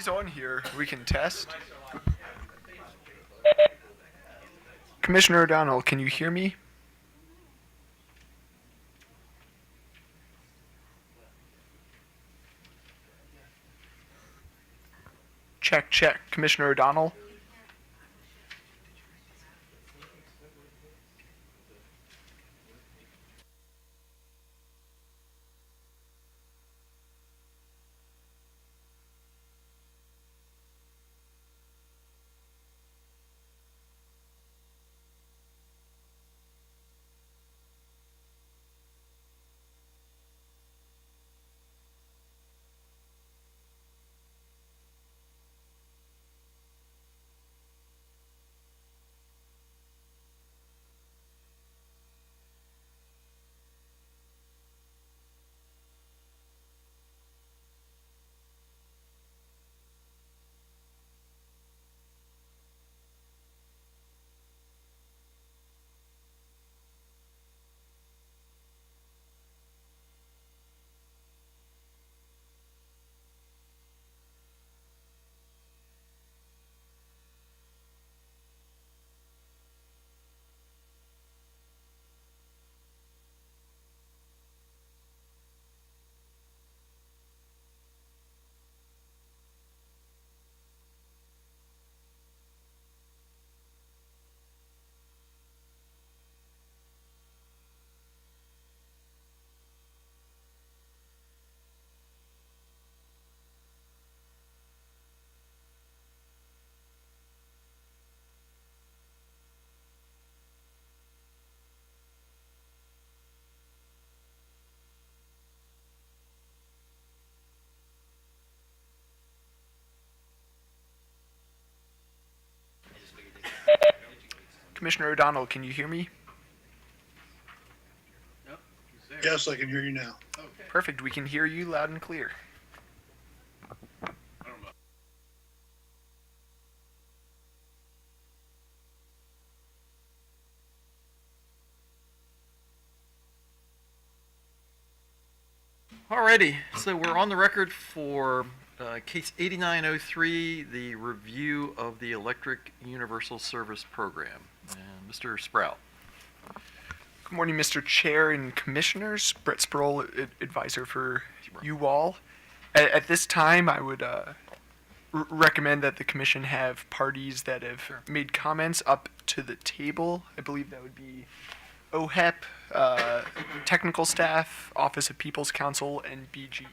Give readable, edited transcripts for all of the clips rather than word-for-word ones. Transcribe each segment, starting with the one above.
he's on here. We can test. Commissioner O'Donnell, can you hear me? Check, check. Commissioner O'Donnell? Commissioner O'Donnell, can you hear me? Yes, I can hear you now. Perfect. We can hear you loud and clear. Alrighty, so we're on the record for case 8903, the review of the Electric Universal Service Program. And Mr. Sprout. Good morning, Mr. Chair and Commissioners. Brett Sproul, advisor for you all. At this time, I would recommend that the Commission have parties that have made comments up to the table. I believe that would be OHEP, technical staff, Office of People's Counsel, and BGE.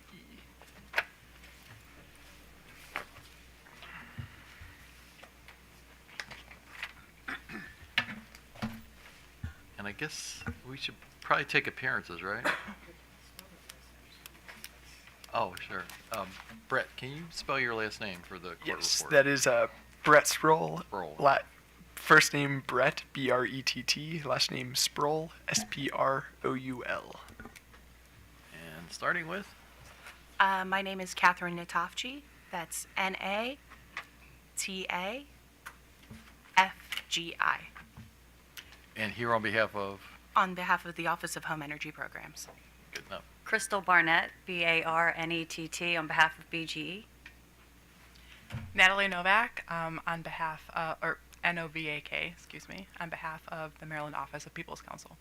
And I guess we should probably take appearances, right? Oh, sure. Brett, can you spell your last name for the court Yes, report? that is Brett Sproul. Sproul. First name Brett, B-R-E-T-T. Last name Sproul, S-P-R-O-U-L. And starting with? My name is Catherine Natofji. That's Natafgi. And here on behalf of? On behalf of the Office of Home Energy Programs. Good enough. Crystal Barnett, B-A-R-N-E-T-T, on behalf of BGE. Natalie Novak, on behalf, or N-O-V-A-K, excuse me, on behalf of the Maryland Office of People's Counsel.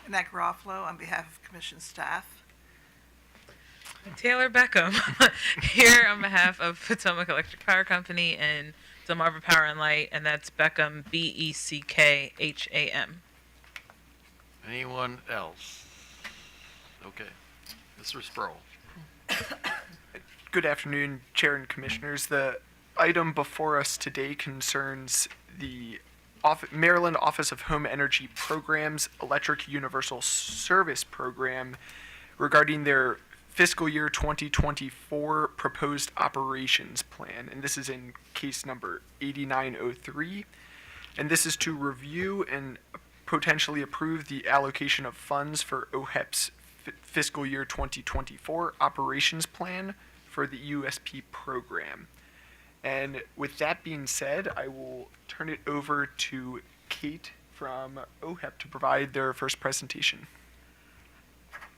Annette Garofalo on behalf of Commission staff. Taylor Beckham, here on behalf of Potomac Electric Power Company and Delmarva Power and Light, and that's Beckham, B-E-C-K-H-A-M. Anyone else? Okay. Mr. Sproul. Good afternoon, Chair and Commissioners. The item before us today concerns the Maryland Office of Home Energy Programs Electric Universal Service Program regarding their fiscal year 2024 proposed operations plan. And this is in case number 8903. And this is to review and potentially approve the allocation of funds for OHEP's fiscal year 2024 operations plan for the EUSP program. And with that being said, I will turn it over to Kate from OHEP to provide their first presentation.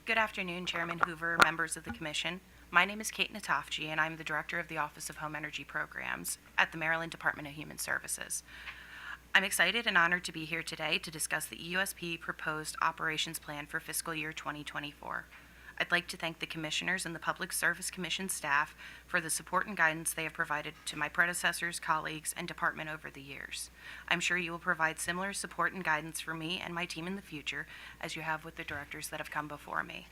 Good afternoon, Chairman Hoover, members of the Commission. My name is Kate Natofji, and I'm the Director of the Office of Home Energy Programs at the Maryland Department of Human Services. I'm excited and honored to be here today to discuss the EUSP proposed operations plan for fiscal year 2024. I'd like to thank the Commissioners and the Public Service Commission staff for the support and guidance they have provided to my predecessors, colleagues, and department over the years. I'm sure you will provide similar support and guidance for me and my team in the future as you have with the directors that have come before me.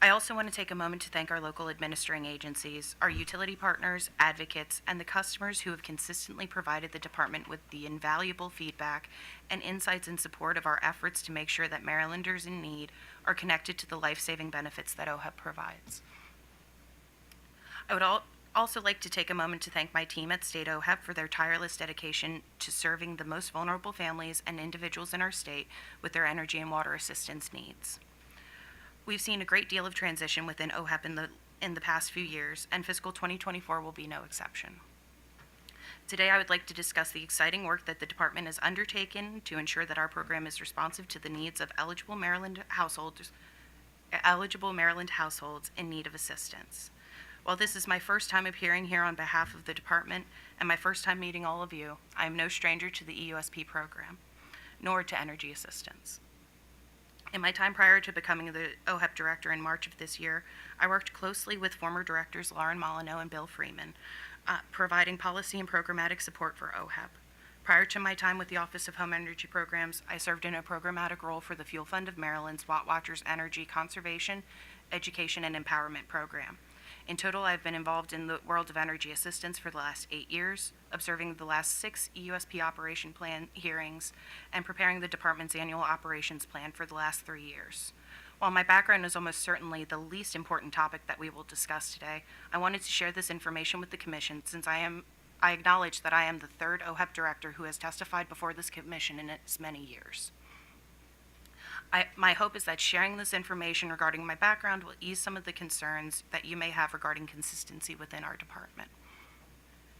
I also want to take a moment to thank our local administering agencies, our utility partners, advocates, and the customers who have consistently provided the department with the invaluable feedback and insights in support of our efforts to make sure that Marylanders in need are connected to the life-saving benefits that OHEP provides. I would also like to take a moment to thank my team at State OHEP for their tireless dedication to serving the most vulnerable families and individuals in our state with their energy and water assistance needs. We've seen a great deal of transition within OHEP in the past few years, and fiscal 2024 will be no exception. Today, I would like to discuss the exciting work that the department has undertaken to ensure that our program is responsive to the needs of eligible Maryland households in need of assistance. While this is my first time appearing here on behalf of the department and my first time meeting all of you, I am no stranger to the EUSP program, nor to energy assistance. In my time prior to becoming the OHEP director in March of this year, I worked closely with former directors Lauren Molyneux and Bill Freeman, providing policy and programmatic support for OHEP. Prior to my time with the Office of Home Energy Programs, I served in a programmatic role for the Fuel Fund of Maryland's Watt Watchers Energy Conservation, Education, and Empowerment Program. In total, I've been involved in the world of energy assistance for the last 8 years, observing the last 6 EUSP operation plan hearings, and preparing the department's annual operations plan for the last 3 years. While my background is almost certainly the least important topic that we will discuss today, I wanted to share this information with the Commission since I acknowledge that I am the third OHEP director who has testified before this Commission in its many years. My hope is that sharing this information regarding my background will ease some of the concerns that you may have regarding consistency within our department.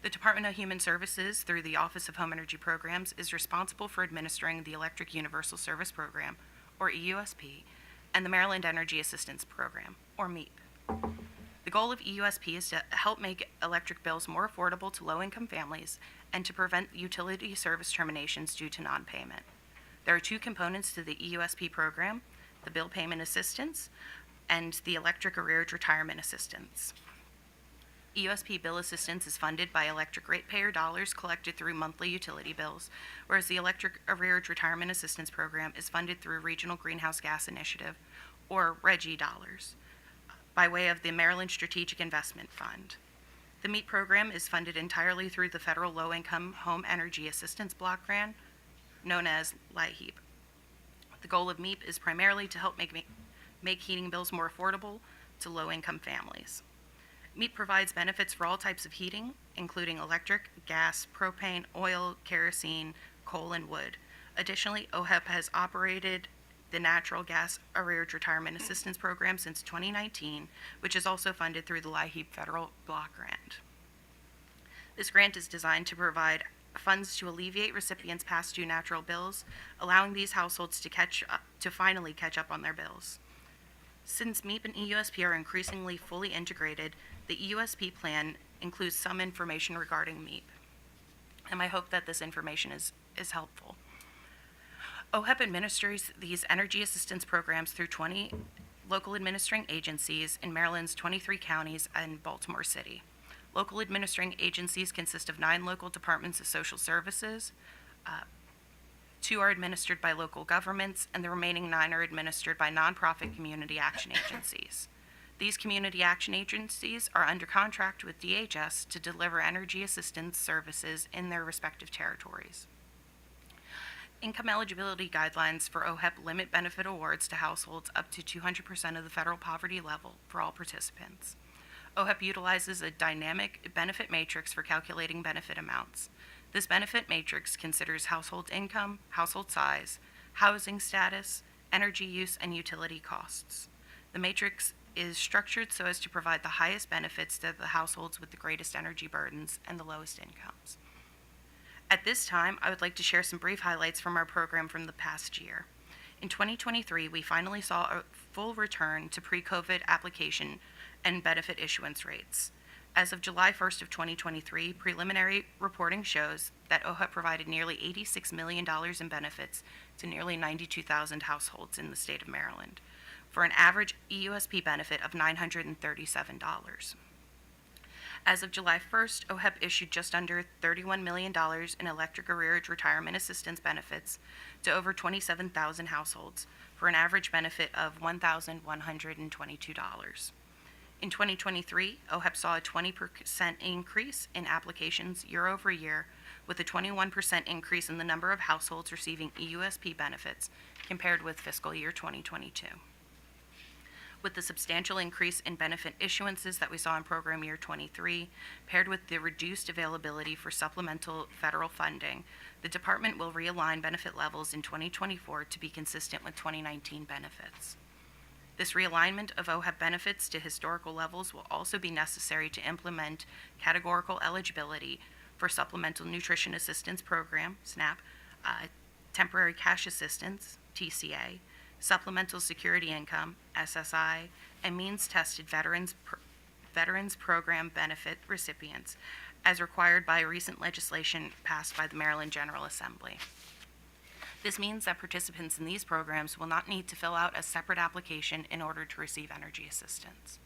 The Department of Human Services, through the Office of Home Energy Programs, is responsible for administering the Electric Universal Service Program, or EUSP, and the Maryland Energy Assistance Program, or MEAP. The goal of EUSP is to help make electric bills more affordable to low-income families and to prevent utility service terminations due to non-payment. There are 2 components to the EUSP program, the bill payment assistance and the electric arrearage retirement assistance. EUSP bill assistance is funded by electric ratepayer dollars collected through monthly utility bills, whereas the electric arrearage retirement assistance program is funded through Regional Greenhouse Gas Initiative, or RGGI dollars, by way of the Maryland Strategic Investment Fund. The MEAP program is funded entirely through the Federal Low-Income Home Energy Assistance Block Grant, known as LIHEAP. The goal of MEAP is primarily to help make heating bills more affordable to low-income families. MEAP provides benefits for all types of heating, including electric, gas, propane, oil, kerosene, coal, and wood. Additionally, OHEP has operated the Natural Gas Arrearage Retirement Assistance Program since 2019, which is also funded through the LIHEAP Federal Block Grant. This grant is designed to provide funds to alleviate recipients' past due natural bills, allowing these households to finally catch up on their bills. Since MEAP and EUSP are increasingly fully integrated, the EUSP plan includes some information regarding MEAP, and I hope that this information is helpful. OHEP administers these energy assistance programs through 20 local administering agencies in Maryland's 23 counties and Baltimore City. Local administering agencies consist of 9 local departments of social services, 2 are administered by local governments, and the remaining 9 are administered by nonprofit community action agencies. These community action agencies are under contract with DHS to deliver energy assistance services in their respective territories. Income eligibility guidelines for OHEP limit benefit awards to households up to 200% of the federal poverty level for all participants. OHEP utilizes a dynamic benefit matrix for calculating benefit amounts. This benefit matrix considers household income, household size, housing status, energy use, and utility costs. The matrix is structured so as to provide the highest benefits to the households with the greatest energy burdens and the lowest incomes. At this time, I would like to share some brief highlights from our program from the past year. In 2023, we finally saw a full return to pre-COVID application and benefit issuance rates. As of July 1st of 2023, preliminary reporting shows that OHEP provided nearly $86 million in benefits to nearly 92,000 households in the state of Maryland, for an average EUSP benefit of $937. As of July 1st, OHEP issued just under $31 million in electric arrearage retirement assistance benefits to over 27,000 households, for an average benefit of $1,122. In 2023, OHEP saw a 20% increase in applications year over year, with a 21% increase in the number of households receiving EUSP benefits compared with fiscal year 2022. With the substantial increase in benefit issuances that we saw in program year 23, paired with the reduced availability for supplemental federal funding, the department will realign benefit levels in 2024 to be consistent with 2019 benefits. This realignment of OHEP benefits to historical levels will also be necessary to implement categorical eligibility for Supplemental Nutrition Assistance Program, SNAP, Temporary Cash Assistance, TCA, Supplemental Security Income, SSI, and means-tested Veterans Program benefit recipients, as required by recent legislation passed by the Maryland General Assembly. This means that participants in these programs will not need to fill out a separate application in order to receive energy assistance.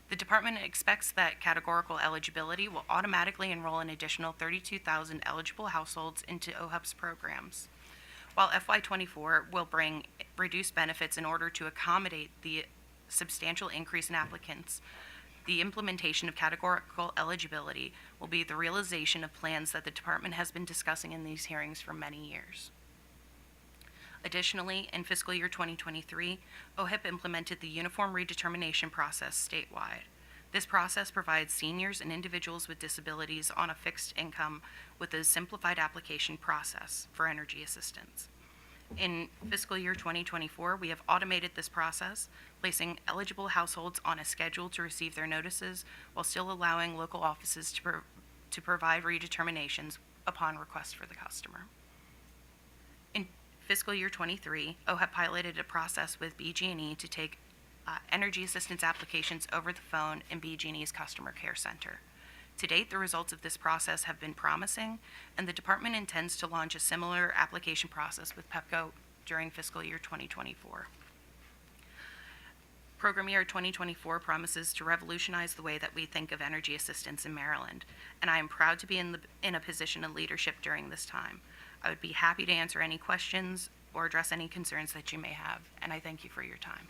The department expects that categorical eligibility will automatically enroll an additional 32,000 eligible households into OHEP's programs. While FY24 will bring reduced benefits in order to accommodate the substantial increase in applicants, the implementation of categorical eligibility will be the realization of plans that the department has been discussing in these hearings for many years. Additionally, in fiscal year 2023, OHIP implemented the uniform redetermination process statewide. This process provides seniors and individuals with disabilities on a fixed income with a simplified application process for energy assistance. In fiscal year 2024, we have automated this process, placing eligible households on a schedule to receive their notices while still allowing local offices to provide redeterminations upon request for the customer. In fiscal year 23, OHEP piloted a process with BG&E to take energy assistance applications over the phone in BG&E's customer care center. To date, the results of this process have been promising, and the department intends to launch a similar application process with PEPCO during fiscal year 2024. Program year 2024 promises to revolutionize the way that we think of energy assistance in Maryland, and I am proud to be in a position of leadership during this time. I would be happy to answer any questions or address any concerns that you may have, and I thank you for your time.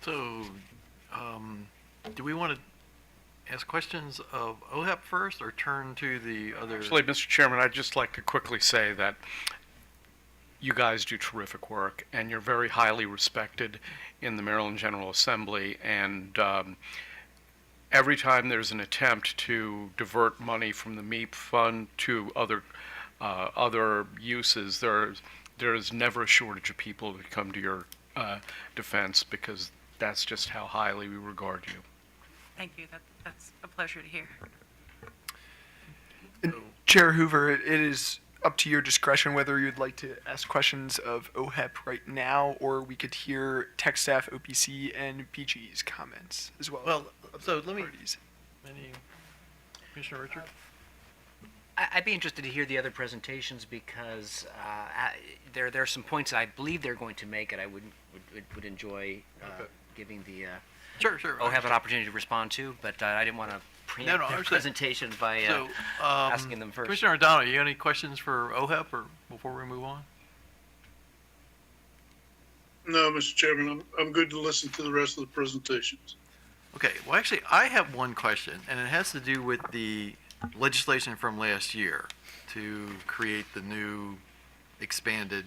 So, do we want to ask questions of OHEP first or turn to the other? Actually, Mr. Chairman, I'd just like to quickly say that you guys do terrific work, and you're very highly respected in the Maryland General Assembly, and every time there's an attempt to divert money from the MEP fund to other uses, there is never a shortage of people who come to your defense, because that's just how highly we regard you. Thank you. That's a pleasure to hear. Chair Hoover, it is up to your discretion whether you'd like to ask questions of OHEP right now, or we could hear tech staff, OPC, and BG's comments as well. Well, so let me. Parties. Commissioner Richard? I'd be interested to hear the other presentations, because there are some points that I believe they're going to make, and I would enjoy giving the Sure. OHEP an opportunity to respond to, but I didn't want to preempt their presentation by asking them first. Commissioner O'Donnell, you have any questions for OHEP or before we move on? No, Mr. Chairman, I'm good to listen to the rest of the presentations. Okay, well, actually, I have one question, and it has to do with the legislation from last year to create the new expanded,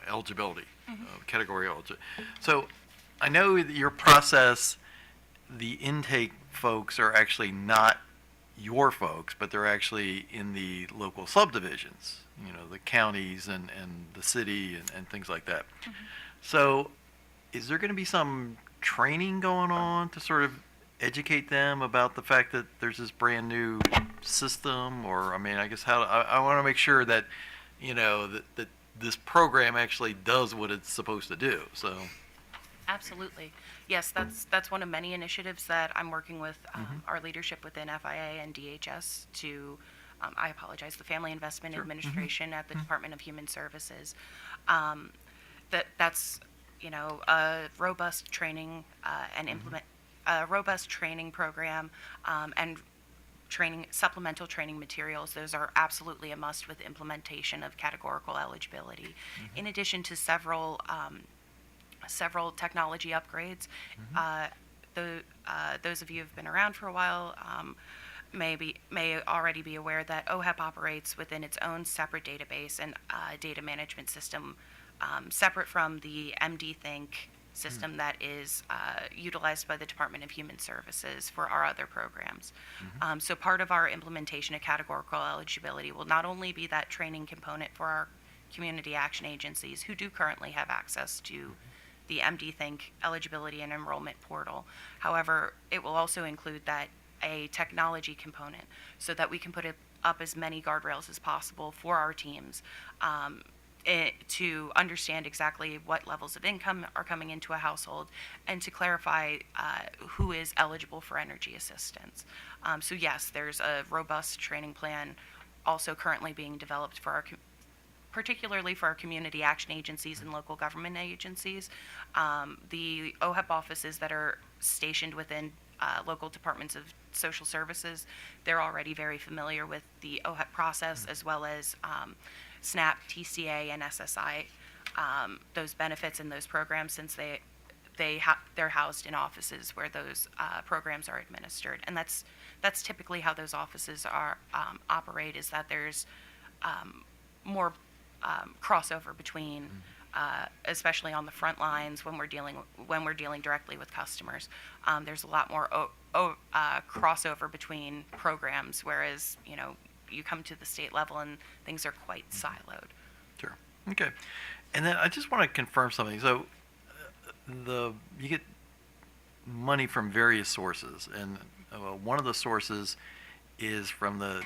eligibility, category eligibility. So I know that your process, the intake folks are actually not your folks, but they're actually in the local subdivisions, the counties and the city and things like that. So is there going to be some training going on to sort of educate them about the fact that there's this brand new system? Or, I guess I want to make sure that, that this program actually does what it's supposed to do. So, Absolutely. Yes, that's one of many initiatives that I'm working with our leadership within FIA and DHS to, I apologize, the Family Investment Administration at the Department of Human Services. That's, a robust training and implement a robust training program and supplemental training materials. Those are absolutely a must with implementation of categorical eligibility. In addition to several technology upgrades. Those of you who've been around for a while may already be aware that OHEP operates within its own separate database and data management system, separate from the MD Think system that is utilized by the Department of Human Services for our other programs. So part of our implementation of categorical eligibility will not only be that training component for our community action agencies who do currently have access to the MD Think eligibility and enrollment portal. However, it will also include a technology component so that we can put up as many guardrails as possible for our teams to understand exactly what levels of income are coming into a household and to clarify who is eligible for energy assistance. So yes, there's a robust training plan also currently being developed for particularly for our community action agencies and local government agencies. The OHEP offices that are stationed within local departments of social services, they're already very familiar with the OHEP process as well as SNAP, TCA, and SSI, those benefits and those programs, since they're housed in offices where those programs are administered. And that's typically how those offices operate, is that there's more crossover between, especially on the front lines when we're dealing directly with customers. There's a lot more crossover between programs, whereas you come to the state level and things are quite siloed. sure. Okay. And then I just want to confirm something. So, you get money from various sources, and one of the sources is from the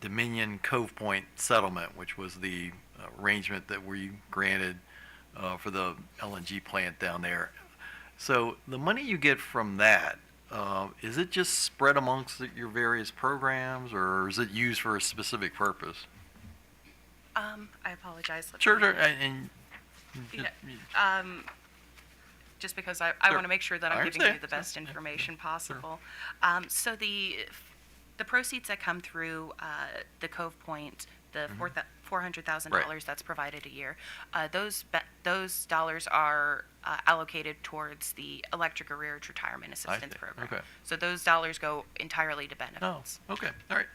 Dominion Cove Point settlement, which was the arrangement that we granted for the LNG plant down there. So the money you get from that, is it just spread amongst your various programs, or is it used for a specific purpose? I apologize. Sure. And just because I Sure. want to make sure that I'm I giving you understand. the best Sure. Yeah. information possible. So the proceeds that come through the Cove Point, the $400,000 that's provided a year, those dollars are allocated towards the Electric Arrearage Retirement Assistance see. Program. Okay. So those dollars go entirely to Oh, benefits. okay. All right.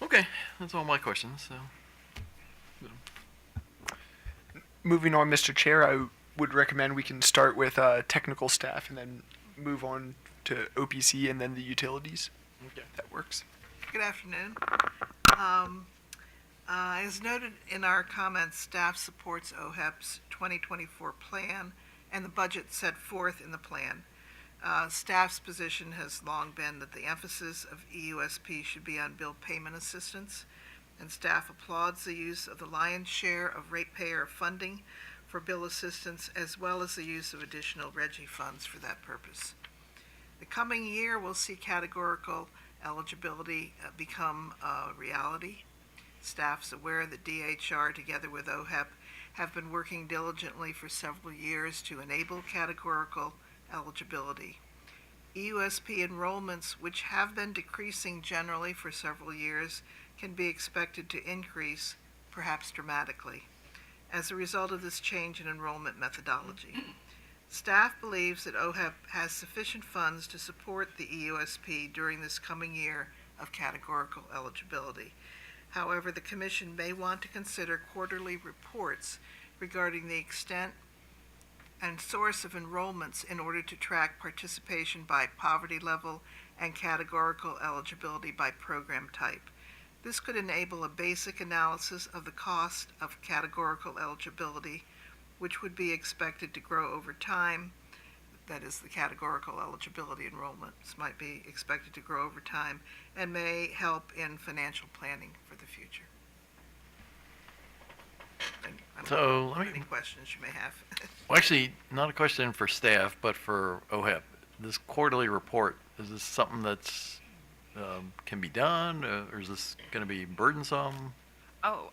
Okay. That's all my questions. So. Moving on, Mr. Chair, I would recommend we can start with technical staff and then move on to OPC and then the utilities. Okay. That works. Good afternoon. As noted in our comments, staff supports OHEP's 2024 plan and the budget set forth in the plan. Staff's position has long been that the emphasis of EUSP should be on bill payment assistance, and staff applauds the use of the lion's share of ratepayer funding for bill assistance, as well as the use of additional RGGI funds for that purpose. The coming year will see categorical eligibility become a reality. Staff's aware that DHR, together with OHEP, have been working diligently for several years to enable categorical eligibility. EUSP enrollments, which have been decreasing generally for several years, can be expected to increase, perhaps dramatically, as a result of this change in enrollment methodology. Staff believes that OHEP has sufficient funds to support the EUSP during this coming year of categorical eligibility. However, the Commission may want to consider quarterly reports regarding the extent and source of enrollments in order to track participation by poverty level and categorical eligibility by program type. This could enable a basic analysis of the cost of categorical eligibility, which would be expected to grow over time. That is, the categorical eligibility enrollments might be expected to grow over time and may help in financial planning for the future. And I'm So, open let to me- any questions you may have. Well, actually, not a question for staff, but for OHEP. This quarterly report, is this something that's, can be done, or is this going to be burdensome? Oh,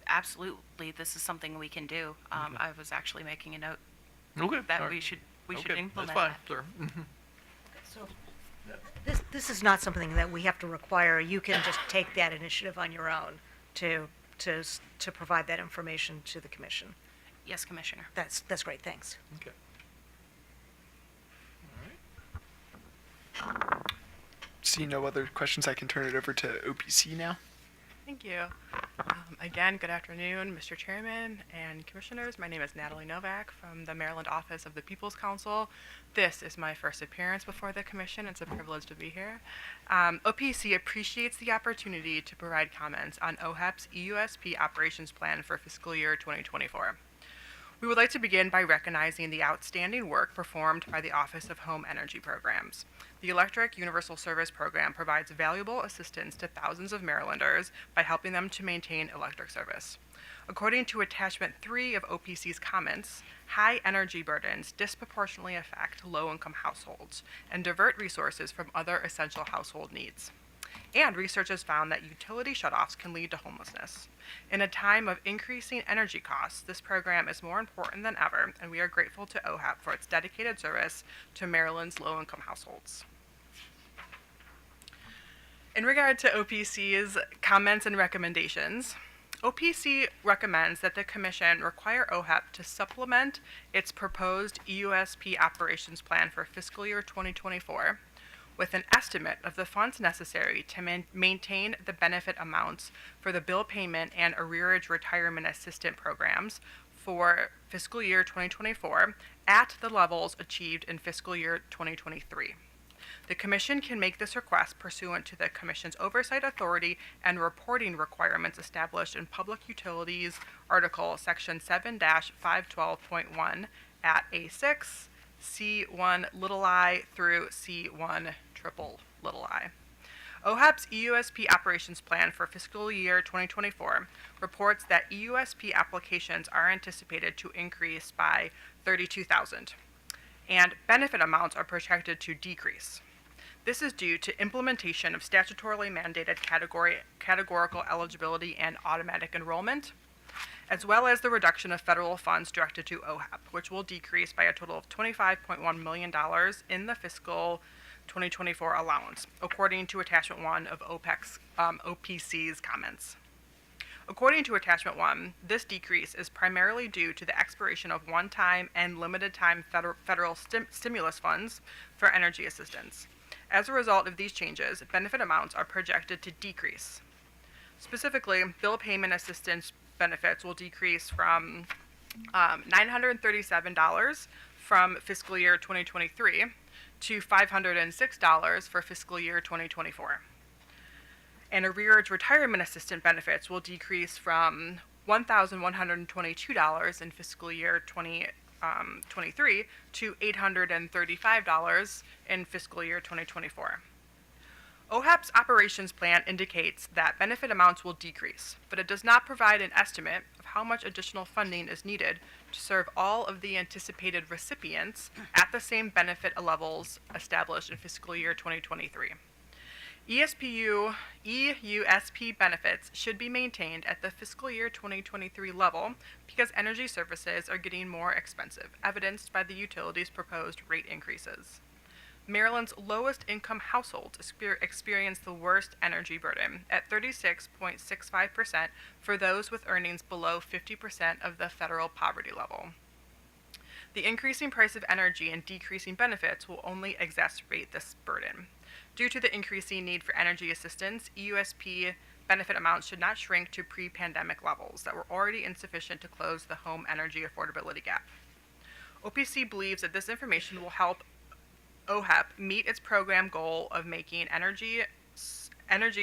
absolutely. This is something we can do. I was actually making a note Okay. that all we right. should Okay, implement that's fine, that. sir. So this is not something that we have to require. You can just take that initiative on your own to provide that information to the commission. Yes, Commissioner. That's great, thanks. Okay. See no other questions, I can turn it over to OPC now. Thank you. Again, good afternoon, Mr. Chairman and Commissioners. My name is Natalie Novak from the Maryland Office of the People's Council. This is my first appearance before the Commission. It's a privilege to be here. OPC appreciates the opportunity to provide comments on OHEP's EUSP operations plan for fiscal year 2024. We would like to begin by recognizing the outstanding work performed by the Office of Home Energy Programs. The Electric Universal Service Program provides valuable assistance to thousands of Marylanders by helping them to maintain electric service. According to Attachment 3 of OPC's comments, high energy burdens disproportionately affect low-income households and divert resources from other essential household needs. And research has found that utility shutoffs can lead to homelessness. In a time of increasing energy costs, this program is more important than ever, and we are grateful to OHEP for its dedicated service to Maryland's low-income households. In regard to OPC's comments and recommendations, OPC recommends that the Commission require OHEP to supplement its proposed EUSP operations plan for fiscal year 2024 with an estimate of the funds necessary to maintain the benefit amounts for the bill payment and arrearage retirement assistance programs for fiscal year 2024 at the levels achieved in fiscal year 2023. The Commission can make this request pursuant to the Commission's oversight authority and reporting requirements established in Public Utilities Article Section 7-512.1 at A6, C1 little I through C1 triple little I. OHEP's EUSP operations plan for fiscal year 2024 reports that EUSP applications are anticipated to increase by 32,000, and benefit amounts are projected to decrease. This is due to implementation of statutorily mandated categorical eligibility and automatic enrollment, as well as the reduction of federal funds directed to OHEP, which will decrease by a total of $25.1 million in the fiscal 2024 allowance, according to Attachment 1 of OPC's comments. According to Attachment 1, this decrease is primarily due to the expiration of one-time and limited-time federal stimulus funds for energy assistance. As a result of these changes, benefit amounts are projected to decrease. Specifically, bill payment assistance benefits will decrease from $937 from fiscal year 2023 to $506 for fiscal year 2024. And arrearage retirement assistance benefits will decrease from $1,122 in fiscal year 2023 to $835 in fiscal year 2024. OHEP's operations plan indicates that benefit amounts will decrease, but it does not provide an estimate of how much additional funding is needed to serve all of the anticipated recipients at the same benefit levels established in fiscal year 2023. EUSP benefits should be maintained at the fiscal year 2023 level because energy services are getting more expensive, evidenced by the utilities' proposed rate increases. Maryland's lowest income households experience the worst energy burden at 36.65% for those with earnings below 50% of the federal poverty level. The increasing price of energy and decreasing benefits will only exacerbate this burden. Due to the increasing need for energy assistance, EUSP benefit amounts should not shrink to pre-pandemic levels that were already insufficient to close the home energy affordability gap. OPC believes that this information will help OHEP meet its program goal of making energy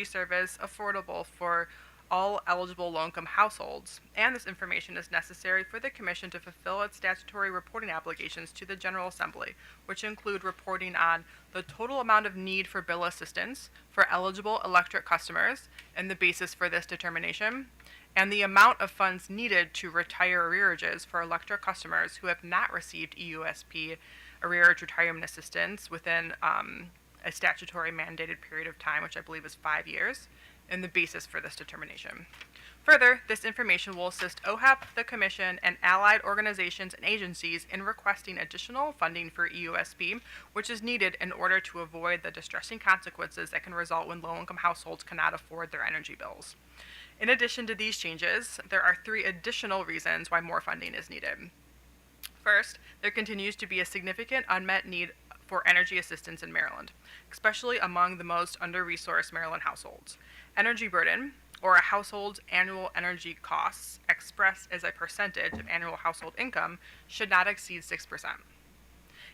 service affordable for all eligible low-income households, and this information is necessary for the Commission to fulfill its statutory reporting obligations to the General Assembly, which include reporting on the total amount of need for bill assistance for eligible electric customers and the basis for this determination, and the amount of funds needed to retire arrearages for electric customers who have not received EUSP arrearage retirement assistance within a statutory mandated period of time, which I believe is 5 years, and the basis for this determination. Further, this information will assist OHAP, the Commission, and allied organizations and agencies in requesting additional funding for EUSP, which is needed in order to avoid the distressing consequences that can result when low-income households cannot afford their energy bills. In addition to these changes, there are 3 additional reasons why more funding is needed. First, there continues to be a significant unmet need for energy assistance in Maryland, especially among the most under-resourced Maryland households. Energy burden, or a household's annual energy costs expressed as a percentage of annual household income, should not exceed 6%.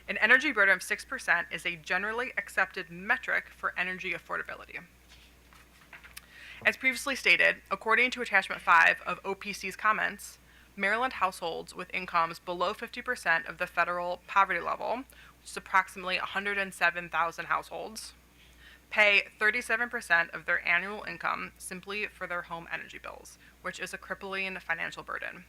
An energy burden of 6% is a generally accepted metric for energy affordability. As previously stated, according to Attachment 5 of OPC's comments, Maryland households with incomes below 50% of the federal poverty level, which is approximately 107,000 households, pay 37% of their annual income simply for their home energy bills, which is a crippling financial burden.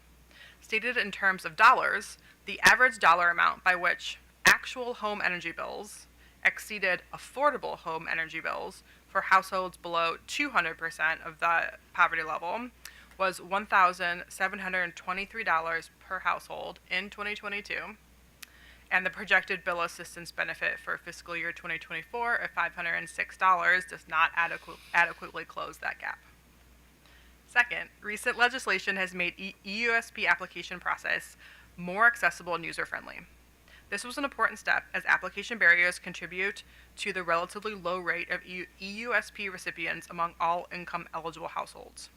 Stated in terms of dollars, the average dollar amount by which actual home energy bills exceeded affordable home energy bills for households below 200% of the poverty level was $1,723 per household in 2022, and the projected bill assistance benefit for fiscal year 2024 of $506 does not adequately close that gap. Second, recent legislation has made EUSP application process more accessible and user-friendly. This was an important step as application barriers contribute to the relatively low rate of EUSP recipients among all income eligible households.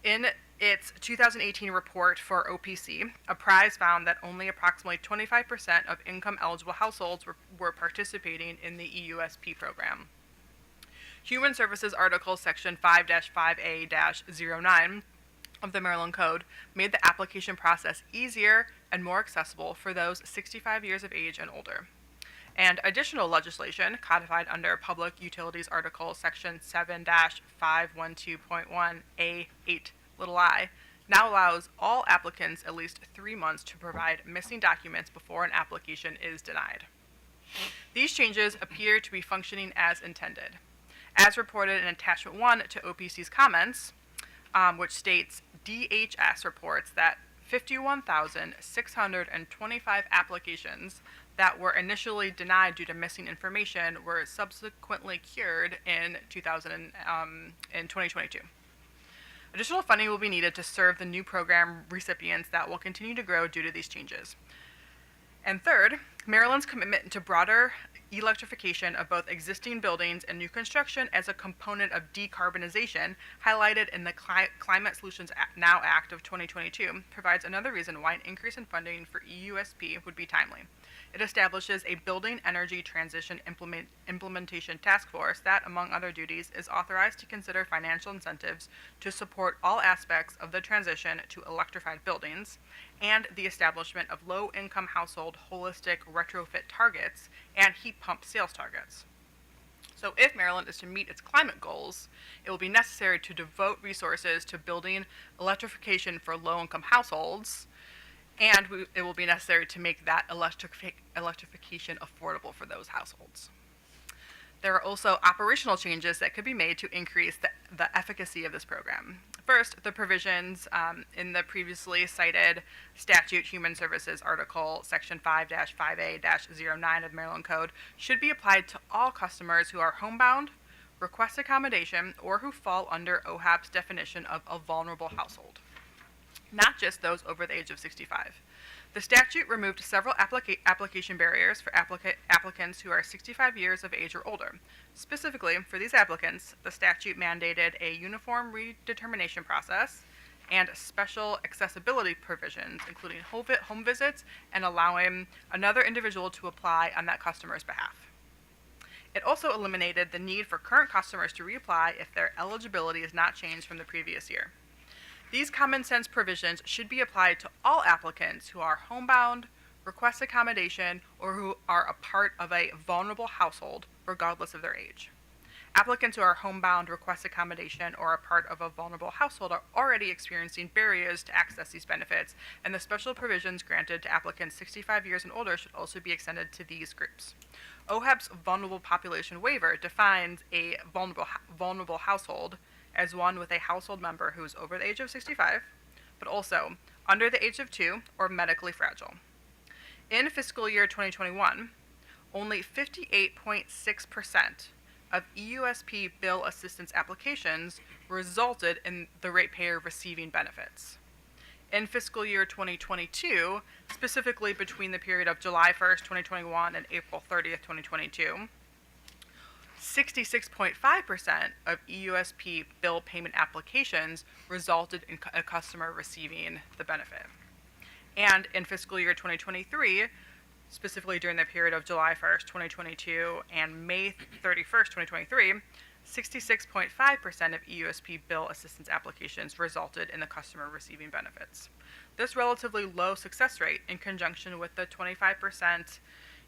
In its 2018 report for OPC, Apprise found that only approximately 25% of income eligible households were participating in the EUSP program. Human Services Article Section 5-5A-09 of the Maryland Code made the application process easier and more accessible for those 65 years of age and older. And additional legislation codified under Public Utilities Article Section 7-512.1A8i now allows all applicants at least 3 months to provide missing documents before an application is denied. These changes appear to be functioning as intended. As reported in Attachment 1 to OPC's comments, which states DHS reports that 51,625 applications that were initially denied due to missing information were subsequently cured in 2022. Additional funding will be needed to serve the new program recipients that will continue to grow due to these changes. And third, Maryland's commitment to broader electrification of both existing buildings and new construction as a component of decarbonization, highlighted in the Climate Solutions Now Act of 2022, provides another reason why an increase in funding for EUSP would be timely. It establishes a Building Energy Transition Implementation Task Force that, among other duties, is authorized to consider financial incentives to support all aspects of the transition to electrified buildings, and the establishment of low-income household holistic retrofit targets and heat pump sales targets. So if Maryland is to meet its climate goals, it will be necessary to devote resources to building electrification for low-income households, and it will be necessary to make that electrification affordable for those households. There are also operational changes that could be made to increase the efficacy of this program. First, the provisions in the previously cited statute Human Services Article Section 5-5A-09 of Maryland Code should be applied to all customers who are homebound, request accommodation, or who fall under OHAP's definition of a vulnerable household, not just those over the age of 65. The statute removed several application barriers for applicants who are 65 years of age or older. Specifically, for these applicants, the statute mandated a uniform redetermination process and special accessibility provisions, including home visits and allowing another individual to apply on that customer's behalf. It also eliminated the need for current customers to reapply if their eligibility is not changed from the previous year. These common sense provisions should be applied to all applicants who are homebound, request accommodation, or who are a part of a vulnerable household, regardless of their age. Applicants who are homebound, request accommodation, or are part of a vulnerable household are already experiencing barriers to access these benefits, and the special provisions granted to applicants 65 years and older should also be extended to these groups. OHEP's vulnerable population waiver defines a vulnerable household as one with a household member who is over the age of 65, but also under the age of 2 or medically fragile. In fiscal year 2021, only 58.6% of EUSP bill assistance applications resulted in the ratepayer receiving benefits. In fiscal year 2022, specifically between the period of July 1st, 2021 and April 30th, 2022, 66.5% of EUSP bill payment applications resulted in a customer receiving the benefit. And in fiscal year 2023, specifically during the period of July 1st, 2022 and May 31st, 2023, 66.5% of EUSP bill assistance applications resulted in the customer receiving benefits. This relatively low success rate, in conjunction with the 25%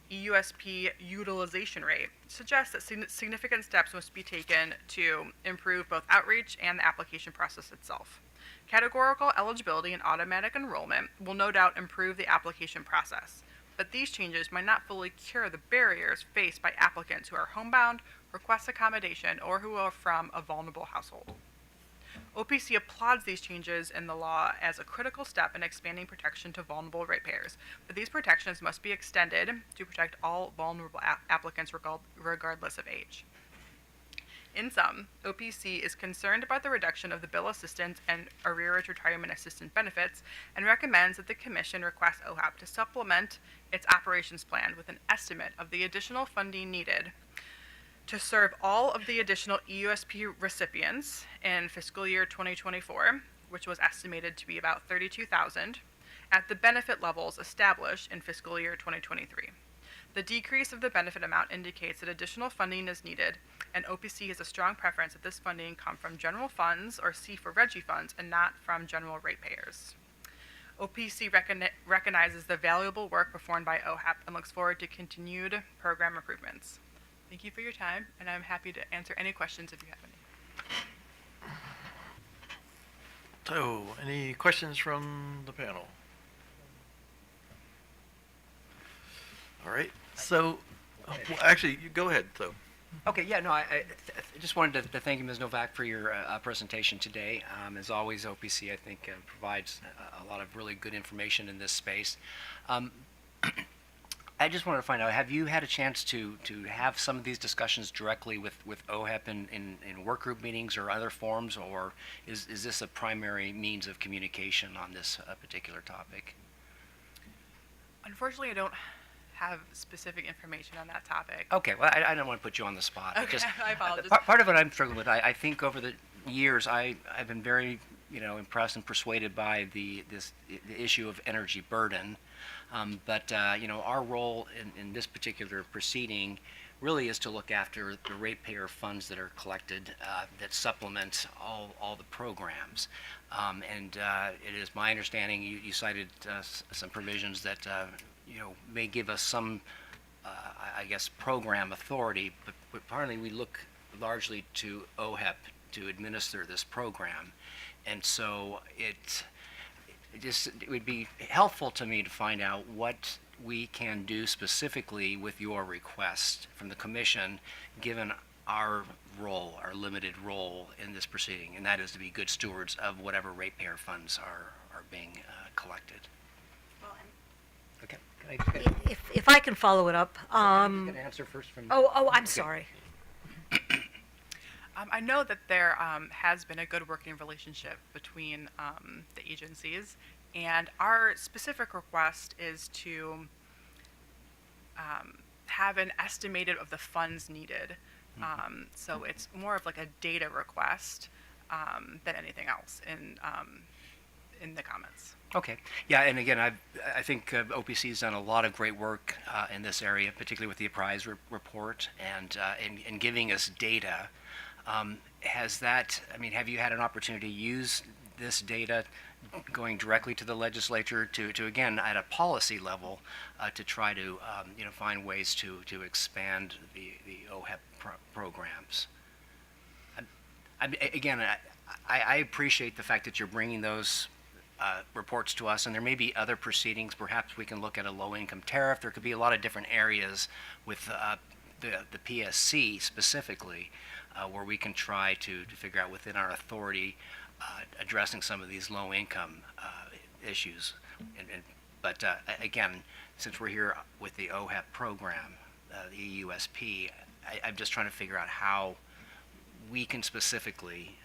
EUSP utilization rate, suggests that significant steps must be taken to improve both outreach and the application process itself. Categorical eligibility and automatic enrollment will no doubt improve the application process, but these changes might not fully cure the barriers faced by applicants who are homebound, request accommodation, or who are from a vulnerable household. OPC applauds these changes in the law as a critical step in expanding protection to vulnerable ratepayers, but these protections must be extended to protect all vulnerable applicants regardless of age. In sum, OPC is concerned about the reduction of the bill assistance and arrearage retirement assistance benefits and recommends that the Commission request OHAP to supplement its operations plan with an estimate of the additional funding needed to serve all of the additional EUSP recipients in fiscal year 2024, which was estimated to be about 32,000, at the benefit levels established in fiscal year 2023. The decrease of the benefit amount indicates that additional funding is needed, and OPC has a strong preference that this funding come from general funds or C for Reggie funds and not from general ratepayers. OPC recognizes the valuable work performed by OHAP and looks forward to continued program improvements. Thank you for your time, and I'm happy to answer any questions if you have any. So, any questions from the panel? All right. So, well, actually, you go ahead. So, Okay, yeah, no, I just wanted to thank you, Ms. Novak, for your presentation today. As always, OPC, I think, provides a lot of really good information in this space. I just wanted to find out, have you had a chance to have some of these discussions directly with OHEP in work group meetings or other forums, or is this a primary means of communication on this particular topic? Unfortunately, I don't have specific information on that topic. Okay, well, I don't want to put you on the spot. Okay, I apologize. Part of what I'm struggling with, I think over the years, I've been very, impressed and persuaded by the issue of energy burden. But our role in this particular proceeding really is to look after the ratepayer funds that are collected that supplement all the programs. And it is my understanding, you cited some provisions that may give us some, program authority, but partly we look largely to OHEP to administer this program. And so it would be helpful to me to find out what we can do specifically with your request from the Commission, given our role, our limited role in this proceeding, and that is to be good stewards of whatever ratepayer funds are being collected. Okay. If I can follow it up. I'm going to answer first from. I'm sorry. I know that there has been a good working relationship between the agencies, and our specific request is to have an estimated of the funds needed. So it's more of like a data request than anything else in the comments. Okay. Yeah, and again, I think OPC has done a lot of great work in this area, particularly with the Apprise report and in giving us data. Have you had an opportunity to use this data going directly to the legislature to again, at a policy level, to try to, find ways to expand the OHEP programs? Again, I appreciate the fact that you're bringing those reports to us, and there may be other proceedings. Perhaps we can look at a low-income tariff. There could be a lot of different areas with the PSC specifically where we can try to figure out within our authority addressing some of these low-income issues. But again, since we're here with the OHEP program, the EUSP, I'm just trying to figure out how we can specifically,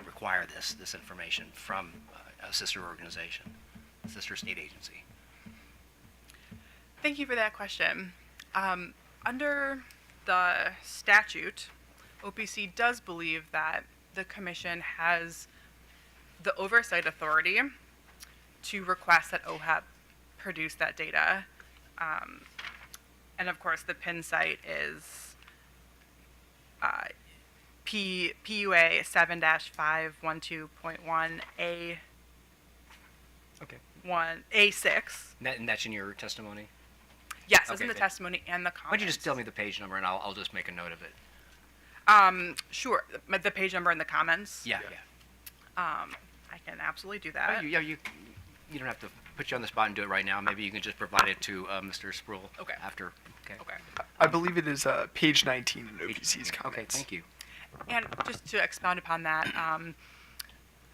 require this information from a sister organization, a sister state agency. Thank you for that question. Under the statute, OPC does believe that the commission has the oversight authority to request that OHEP produce that data. And of course, the PIN site is PUA 7-512.1A. Okay. 1A6. And that's in your testimony? Yes, that's Okay, in the good. testimony and the comments. Why don't you just tell me the page number, and I'll just make a note of it. Sure. The page number in the comments. Yeah. I can absolutely do that. You don't have to put you on the spot and do it right now. Maybe you can just provide it to Mr. Spruill Okay. after. Okay. I believe it is page 19 in OPC's comments. Okay, thank you. And just to expound upon that,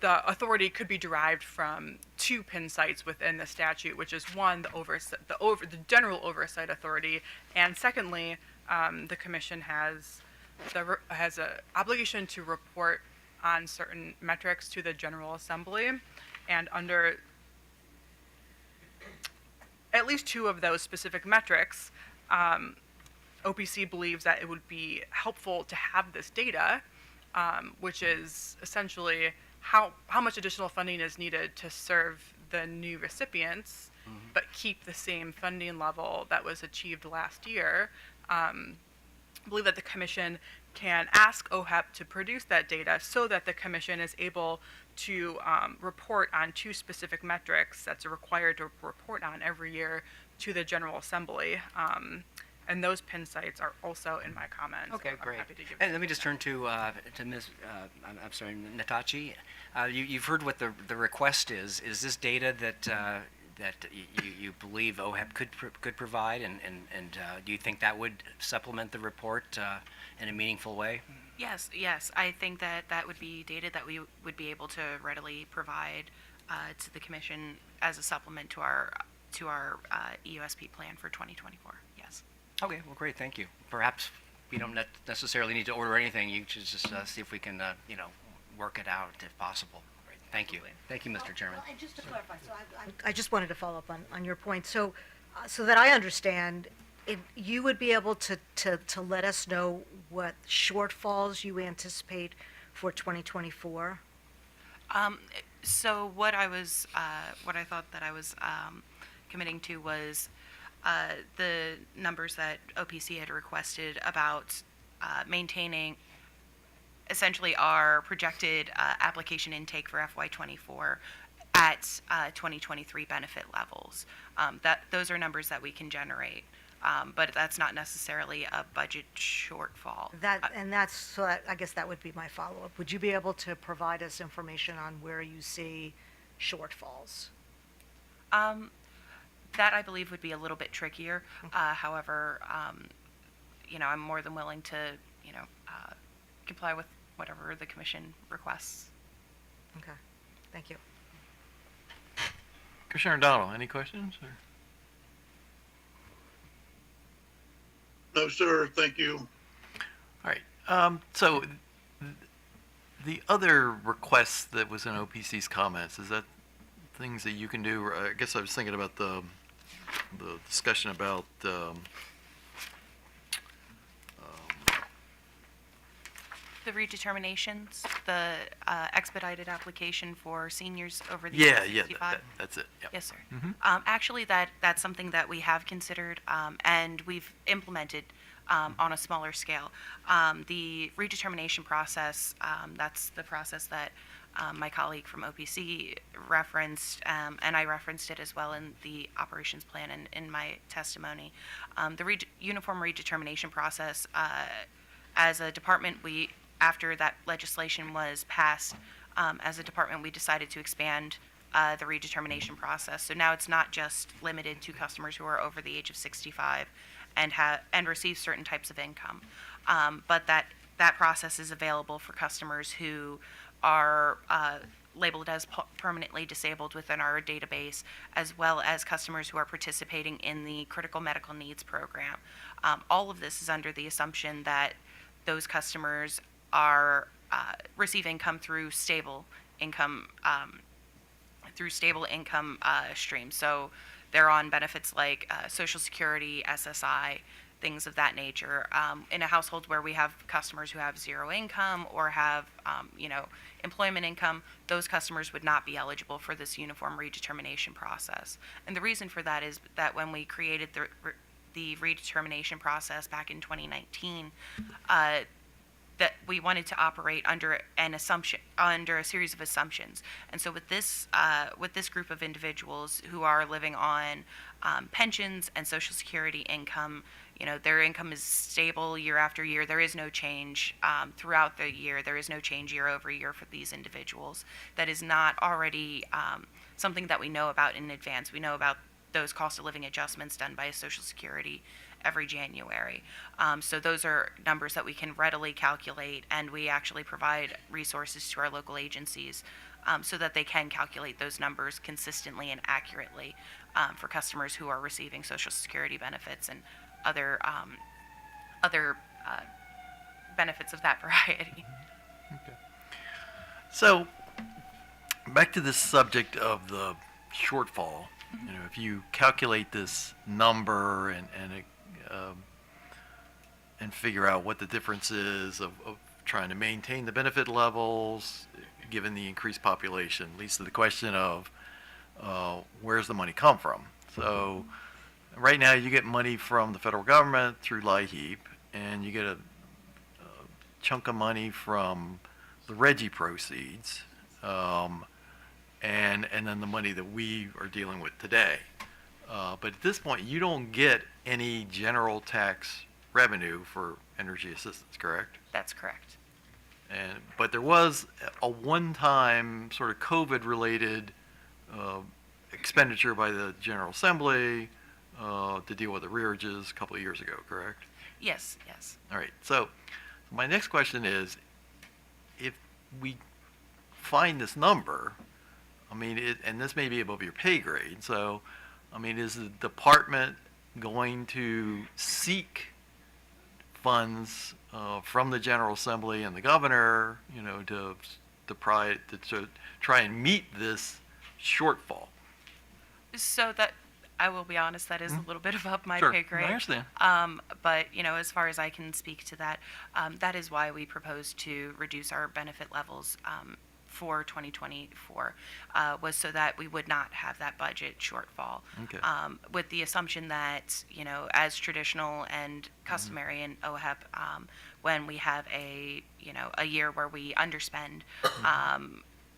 the authority could be derived from two PIN sites within the statute, which is one, the general oversight authority, and secondly, the commission has an obligation to report on certain metrics to the General Assembly, and under at least two of those specific metrics, OPC believes that it would be helpful to have this data, which is essentially how much additional funding is needed to serve the new recipients, but keep the same funding level that was achieved last year. I believe that the commission can ask OHEP to produce that data so that the commission is able to report on two specific metrics that's required to report on every year to the General Assembly. And those PIN sites are also in my comments. Okay, I'm great. happy to give And let me just turn to Ms. I'm sorry, Natachi. You've heard what the request is. Is this data that you believe OHEP could provide, and do you think that would supplement the report in a meaningful way? Yes. I think that would be data that we would be able to readily provide to the commission as a supplement to our EUSP plan for 2024. Yes. Okay, well, great, thank you. Perhaps we don't necessarily need to order anything. You should just see if we can, work it out if possible. Great. Thank you. Thank you, Mr. Chairman. Well, and just to clarify, so I just wanted to follow up on your point. So that I understand, you would be able to let us know what shortfalls you anticipate for 2024? So what I thought that I was committing to was the numbers that OPC had requested about maintaining essentially our projected application intake for FY24 at 2023 benefit levels. Those are numbers that we can generate, but that's not necessarily a budget shortfall. I guess that would be my follow-up. Would you be able to provide us information on where you see shortfalls? That I believe would be a little bit trickier. However, I'm more than willing to, comply with whatever the commission requests. Okay, thank you. Commissioner O'Donnell, any questions? Or? No, sir, thank you. All right. So the other request that was in OPC's comments, is that things that you can do? Or I guess I was thinking about the discussion about The redeterminations, the expedited application for seniors over the yeah, age of yeah, 65. that's it. Yep. Yes, sir. Mhm. Actually, that's something that we have considered and we've implemented on a smaller scale. The redetermination process, that's the process that my colleague from OPC referenced, and I referenced it as well in the operations plan and in my testimony. The uniform redetermination process, as a department, we after that legislation was passed, as a department, we decided to expand the redetermination process. So now it's not just limited to customers who are over the age of 65 and receive certain types of income, but that process is available for customers who are labeled as permanently disabled within our database, as well as customers who are participating in the critical medical needs program. All of this is under the assumption that those customers are receive income through stable income streams. So they're on benefits like Social Security, SSI, things of that nature. In a household where we have customers who have zero income or have, employment income, those customers would not be eligible for this uniform redetermination process. And the reason for that is that when we created the redetermination process back in 2019, that we wanted to operate under a series of assumptions. And so with this group of individuals who are living on pensions and Social Security income, their income is stable year after year. There is no change throughout the year. There is no change year over year for these individuals. That is not already something that we know about in advance. We know about those cost of living adjustments done by Social Security every January. So those are numbers that we can readily calculate, and we actually provide resources to our local agencies so that they can calculate those numbers consistently and accurately for customers who are receiving Social Security benefits and other benefits of that variety. Okay. So, back to this subject of the shortfall. If you calculate this number and figure out what the difference is of trying to maintain the benefit levels, given the increased population, leads to the question of where's the money come from? So, right now you get money from the federal government through LIHEAP, and you get a chunk of money from the RGGI proceeds, and then the money that we are dealing with today. But at this point, you don't get any general tax revenue for energy assistance, correct? That's correct. But there was a one-time sort of COVID-related expenditure by the General Assembly to deal with arrearages a couple of years ago, correct? Yes. All right. So my next question is, if we find this number, and this may be above your pay grade, so, is the department going to seek funds from the General Assembly and the governor, to try and meet this shortfall? So that, I will be honest, that is a little bit above my Sure. pay grade. I understand. But, as far as I can speak to that, that is why we propose to reduce our benefit levels for 2024, was so that we would not have that budget shortfall. Okay. With the assumption that, as traditional and customary in OHEP, when we have a year where we underspend,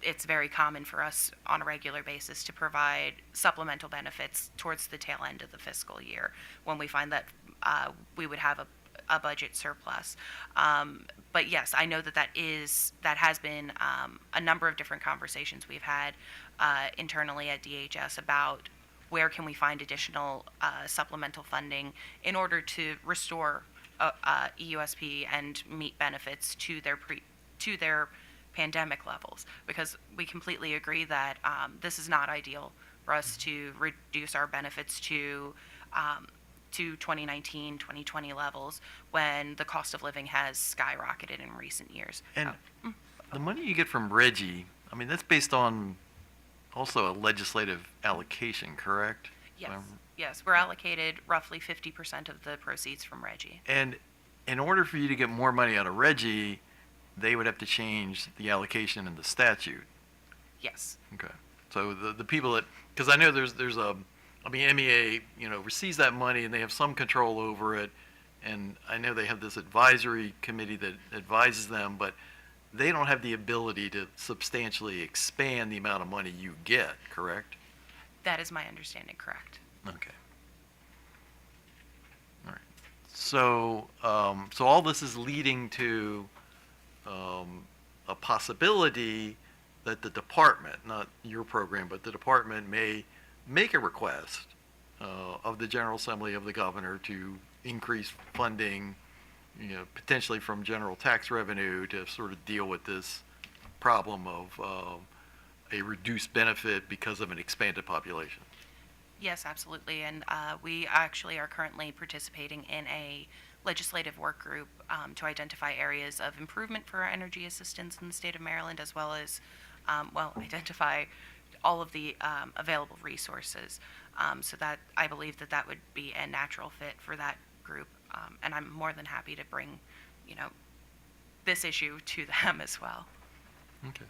it's very common for us on a regular basis to provide supplemental benefits towards the tail end of the fiscal year when we find that we would have a budget surplus. But yes, I know that has been a number of different conversations we've had internally at DHS about where can we find additional supplemental funding in order to restore EUSP and meet benefits to their pandemic levels, because we completely agree that this is not ideal for us to reduce our benefits to 2019, 2020 levels when the cost of living has skyrocketed in recent years. And the money you get from RGGI, that's based on also a legislative allocation, correct? Yes, we're allocated roughly 50% of the proceeds from RGGI. And in order for you to get more money out of RGGI, they would have to change the allocation in the statute. Yes. Okay. So the people that, because I know there's MEA, receives that money and they have some control over it, and I know they have this advisory committee that advises them, but they don't have the ability to substantially expand the amount of money you get, correct? That is my understanding, correct. Okay. All right. So, so all this is leading to a possibility that the department, not your program, but the department may make a request of the General Assembly of the governor to increase funding, potentially from general tax revenue to sort of deal with this problem of a reduced benefit because of an expanded population. Yes, absolutely. And we actually are currently participating in a legislative work group to identify areas of improvement for our energy assistance in the state of Maryland, as well as, identify all of the available resources. So that I believe that that would be a natural fit for that group. And I'm more than happy to bring, this issue to them as well. Okay.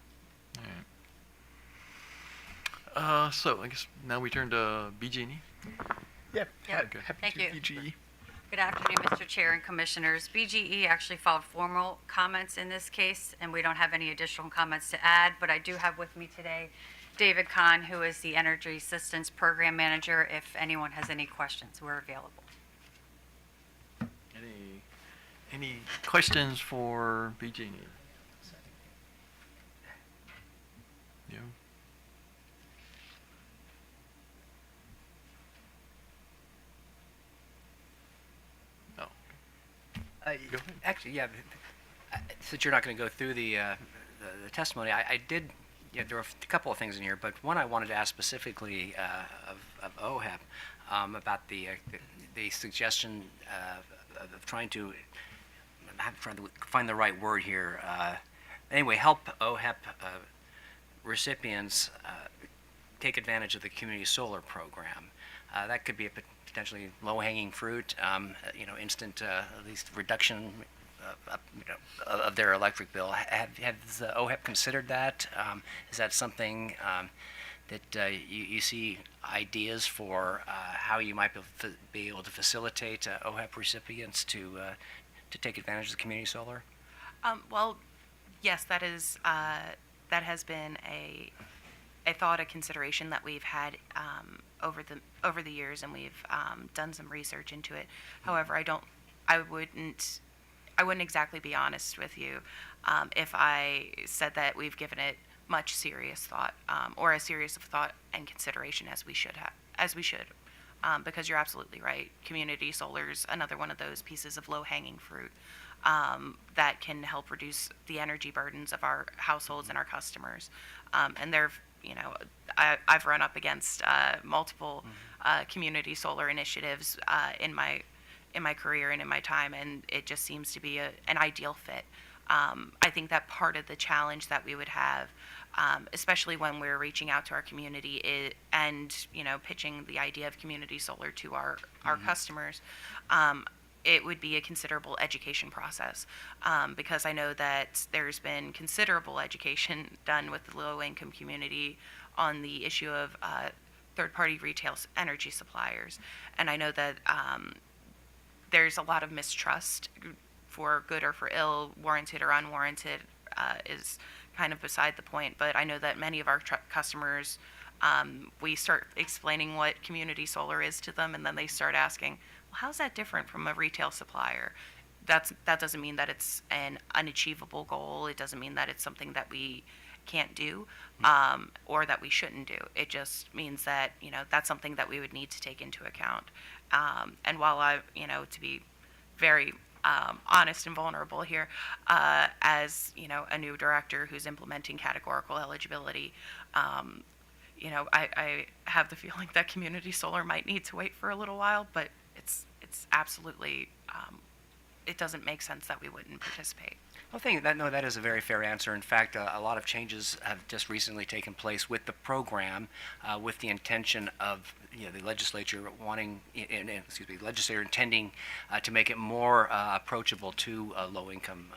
All right. So I guess now we turn to BG&E. Yeah. Yeah, happy thank to you. BGE. Good afternoon, Mr. Chair and Commissioners. BGE actually filed formal comments in this case, and we don't have any additional comments to add, but I do have with me today David Kahn, who is the Energy Assistance Program Manager. If anyone has any questions, we're available. Any questions for BG&E? Yeah. No. Go ahead. Actually, yeah, since you're not going to go through the testimony, I did, there were a couple of things in here, but one I wanted to ask specifically of OHEP about the suggestion of trying to, I'm trying to find the right word here. Anyway, help OHEP recipients take advantage of the community solar program. That could be a potentially low-hanging fruit, instant at least reduction of their electric bill. Has OHEP considered that? Is that something that you see ideas for how you might be able to facilitate OHEP recipients to take advantage of the community solar? Well, yes, that has been a thought, a consideration that we've had over the years, and we've done some research into it. However, I wouldn't exactly be honest with you if I said that we've given it much serious thought, or as serious of thought and consideration as we should because you're absolutely right. Community solar is another one of those pieces of low-hanging fruit that can help reduce the energy burdens of our households and our customers. And I've run up against multiple community solar initiatives in my career and in my time, and it just seems to be an ideal fit. I think that part of the challenge that we would have, especially when we're reaching out to our community and pitching the idea of community solar to our customers, it would be a considerable education process, because I know that there's been considerable education done with the low-income community on the issue of third-party retail energy suppliers, and I know that there's a lot of mistrust, for good or for ill, warranted or unwarranted, is kind of beside the point. But I know that many of our customers, we start explaining what community solar is to them, and then they start asking, well, how's that different from a retail supplier? That doesn't mean that it's an unachievable goal. It doesn't mean that it's something that we can't do, or that we shouldn't do. It just means that, that's something that we would need to take into account. And while to be very honest and vulnerable here, as a new director who's implementing categorical eligibility, I have the feeling that community solar might need to wait for a little while, but it's absolutely, it doesn't make sense that we wouldn't participate. Well, that is a very fair answer. In fact, a lot of changes have just recently taken place with the program, with the intention of the legislature legislature intending to make it more approachable to low-income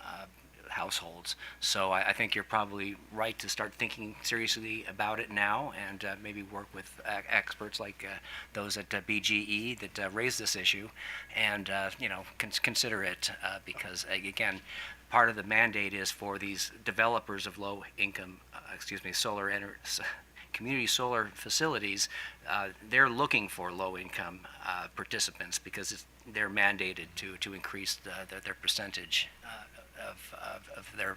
households. So I think you're probably right to start thinking seriously about it now, and maybe work with experts like those at BGE that raise this issue, and consider it because again, part of the mandate is for these developers of low-income, community solar facilities. They're looking for low-income participants because they're mandated to increase their percentage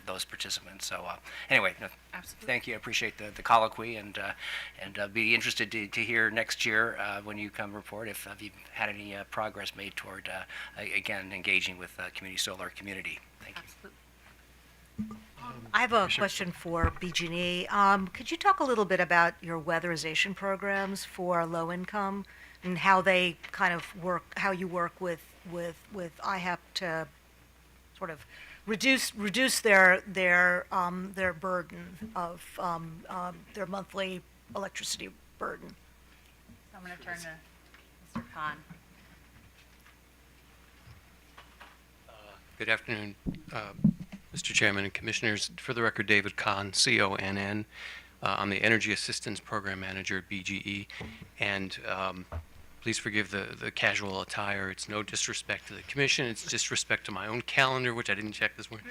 those participants. So anyway, no, Absolutely. thank you. I appreciate the colloquy, and be interested to hear next year when you come report if you've had any progress made toward again engaging with community solar community. Thank you. Absolutely. I have a question for BG&E. Could you talk a little bit about your weatherization programs for low income and how they kind of work, how you work with IHAP to sort of reduce their burden of their monthly electricity burden? So I'm going to turn to Mr. Khan. Good afternoon, Mr. Chairman and Commissioners. For the record, David Kahn, C-O-N-N. I'm the Energy Assistance Program Manager at BGE, and please forgive the casual attire. It's no disrespect to the Commission. It's disrespect to my own calendar, which I didn't check this morning.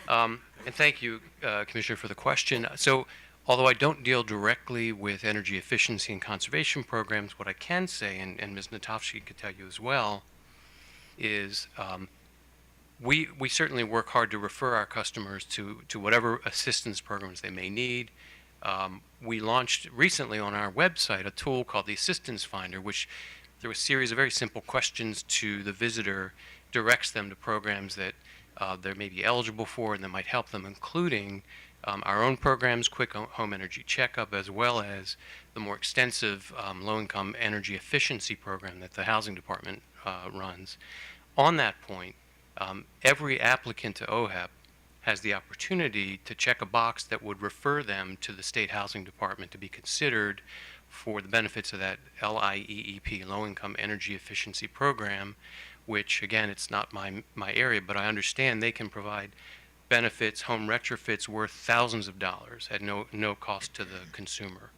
And thank you, Commissioner, for the question. So, although I don't deal directly with energy efficiency and conservation programs, what I can say, and Ms. Natovsky could tell you as well, is we certainly work hard to refer our customers to whatever assistance programs they may need. We launched recently on our website a tool called the Assistance Finder, which through a series of very simple questions to the visitor directs them to programs that they may be eligible for and that might help them, including our own programs, Quick Home Energy Checkup, as well as the more extensive low-income energy efficiency program that the Housing Department runs. On that point, every applicant to OHEP has the opportunity to check a box that would refer them to the State Housing Department to be considered for the benefits of that LIEEP, Low Income Energy Efficiency Program, which, again, it's not my area, but I understand they can provide benefits, home retrofits worth thousands of dollars at no cost to the consumer.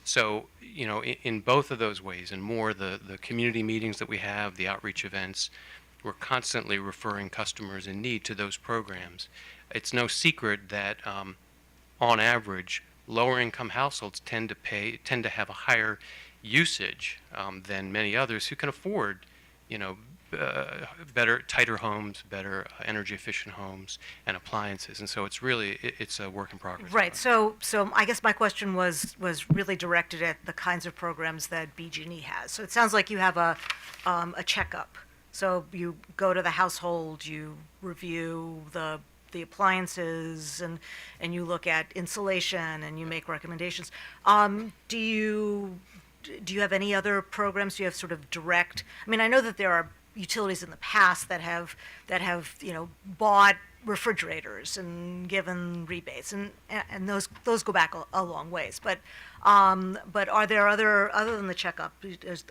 So, you know, in both of those ways and more, the community meetings that we have, the outreach events, we're constantly referring customers in need to those programs. It's no secret that, on average, lower income households tend to have a higher usage than many others who can afford, you know, tighter homes, better energy efficient homes and appliances. And so it's really, it's a work in progress. Right. So I guess my question was really directed at the kinds of programs that BG&E has. So it sounds like you have a checkup. So you go to the household, you review the appliances, and you look at insulation, and you make recommendations. Do you have any other programs? Do you have sort of direct? I mean, I know that there are utilities in the past that have bought refrigerators and given rebates, and those go back a long ways. But are there other than the checkup?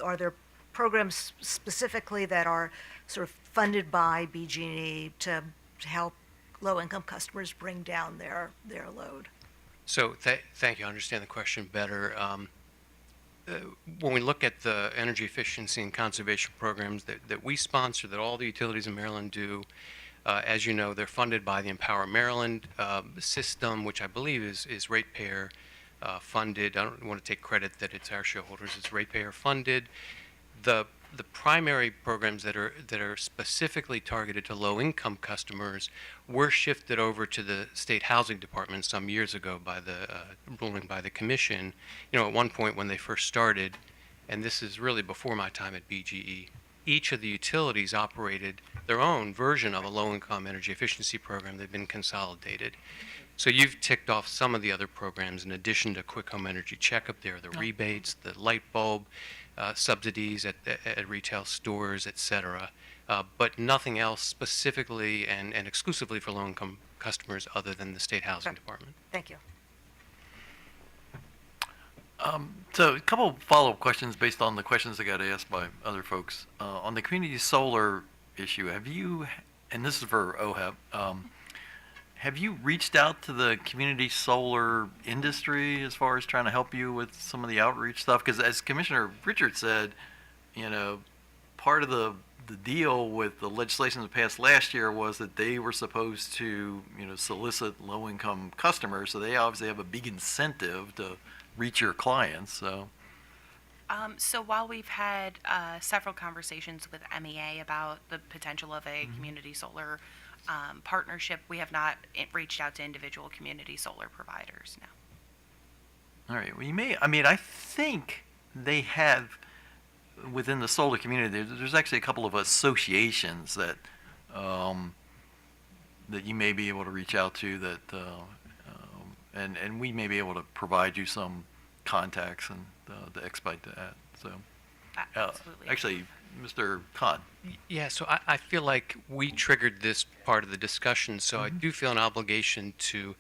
Are there programs specifically that are sort of funded by BG&E to help low-income customers bring down their load? So thank you. I understand the question better. When we look at the energy efficiency and conservation programs that we sponsor, that all the utilities in Maryland do, as you know, they're funded by the Empower Maryland system, which I believe is ratepayer funded. I don't want to take credit that it's our shareholders. It's ratepayer funded. The primary programs that are specifically targeted to low-income customers were shifted over to the State Housing Department some years ago by the ruling by the Commission. You know, at one point when they first started, and this is really before my time at BGE, each of the utilities operated their own version of a low-income energy efficiency program. They've been consolidated. So you've ticked off some of the other programs in addition to Quick Home Energy Checkup. There are the rebates, the light bulb subsidies at retail stores, et cetera, but nothing else specifically and exclusively for low-income customers other than the State Housing Department. Thank you. So a couple of follow-up questions based on the questions that got asked by other folks. On the community solar issue, have you, and this is for OHEP, have you reached out to the community solar industry as far as trying to help you with some of the outreach stuff? Because as Commissioner Richard said, you know, part of the deal with the legislation that passed last year was that they were supposed to, you know, solicit low-income customers, so they obviously have a big incentive to reach your clients. So while we've had several conversations with MEA about the potential of a community solar partnership. We have not reached out to individual community solar providers, no. All right. Well, I think they have, within the solar community, there's actually a couple of associations that that you may be able to reach out to and we may be able to provide you some contacts and to expedite that. So, Absolutely. actually, Mr. Khan. Yeah, so I feel like we triggered this part of the discussion, so I do feel an obligation to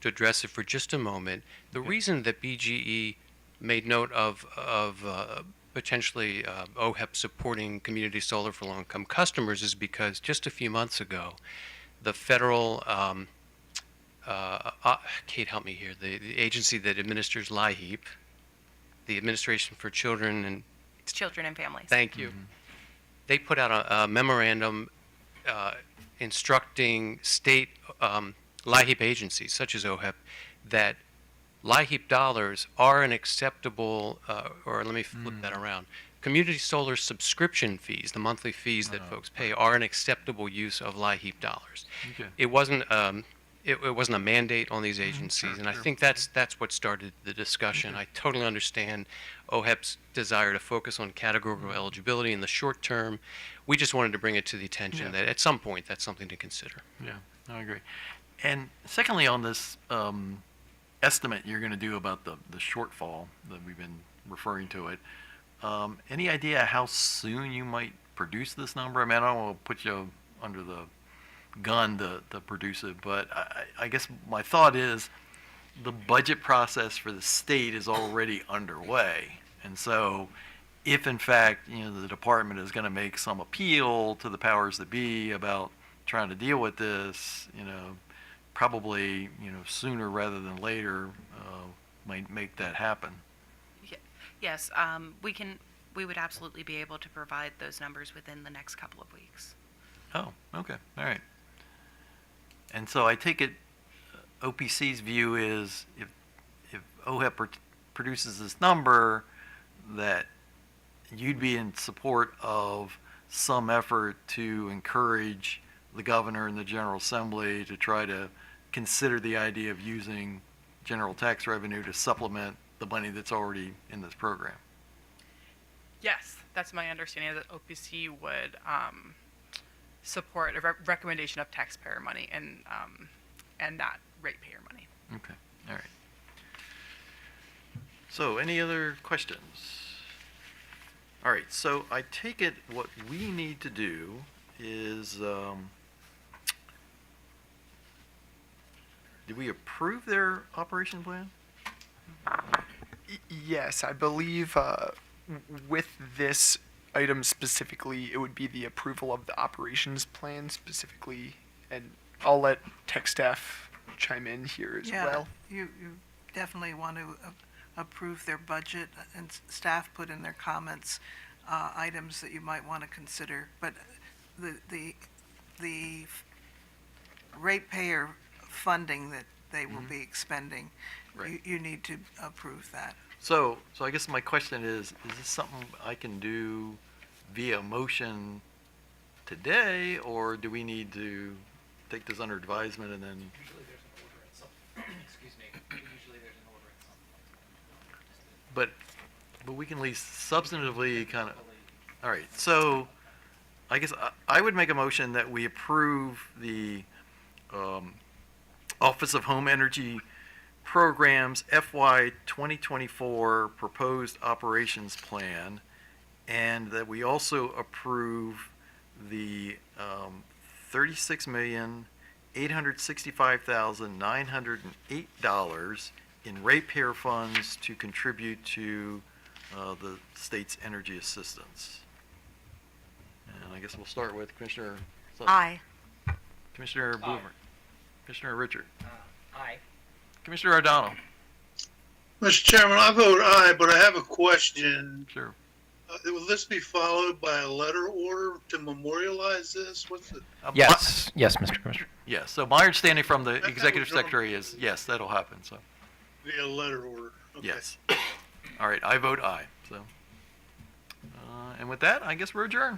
address it for just a moment. The reason that BGE made note of potentially OHEP supporting community solar for low-income customers is because just a few months ago, the federal, Kate, help me here, the agency that administers LIHEAP, the Administration for Children and It's children and families. Thank you. They put out a memorandum instructing state LIHEAP agencies, such as OHEP, that LIHEAP dollars are an acceptable, or let me flip that around. Community solar subscription fees, the monthly fees that folks pay, are an acceptable use of LIHEAP dollars. Okay. It wasn't it wasn't a mandate on these agencies, and I think that's what started the discussion. I totally understand OHEP's desire to focus on categorical eligibility in the short term. We just wanted to bring it to the attention that at some point that's something to consider. Yeah, I agree. And secondly, on this estimate you're going to do about the shortfall that we've been referring to it, any idea how soon you might produce this number? I mean, I don't want to put you under the gun to produce it, but I guess my thought is the budget process for the state is already underway. And so if in fact, the department is going to make some appeal to the powers that be about trying to deal with this, probably, sooner rather than later, might make that happen. Yes, we would absolutely be able to provide those numbers within the next couple of weeks. Oh, okay, all right. And so I take it OPC's view is if OHEP produces this number, that you'd be in support of some effort to encourage the governor and the General Assembly to try to consider the idea of using general tax revenue to supplement the money that's already in this program. Yes, that's my understanding, that OPC would support a recommendation of taxpayer money and not ratepayer money. Okay, all right. So any other questions? All right, so I take it what we need to do is, did we approve their operation plan? Yes, I believe with this item specifically, it would be the approval of the operations plan specifically, and I'll let tech staff chime in here as well. You definitely want to approve their budget, and staff put in their comments items that you might want to consider. But the ratepayer funding that they will be expending, Right. you need to approve that. So I guess my question is this something I can do via motion today, or do we need to take this under advisement and then? Usually there's an order at some, excuse me, usually there's an order at some point. But we can at least substantively kind of, all right, so I guess I would make a motion that we approve the Office of Home Energy Programs FY 2024 proposed operations plan, and that we also approve the $36,865,908 in ratepayer funds to contribute to the state's energy assistance. And I guess we'll start with Commissioner Sutton. Aye. Commissioner Boomer. Commissioner Richard. Aye. Commissioner O'Donnell. Mr. Chairman, I vote aye, but I have a question. Sure. Will this be followed by a letter order to memorialize this? What's it? Yes, Mr. Commissioner. Yes, so my understanding from the That executive was wrong. secretary is, yes, that'll happen, so, Via letter order? Okay. yes. All right, I vote aye, so. And with that, I guess we're adjourned.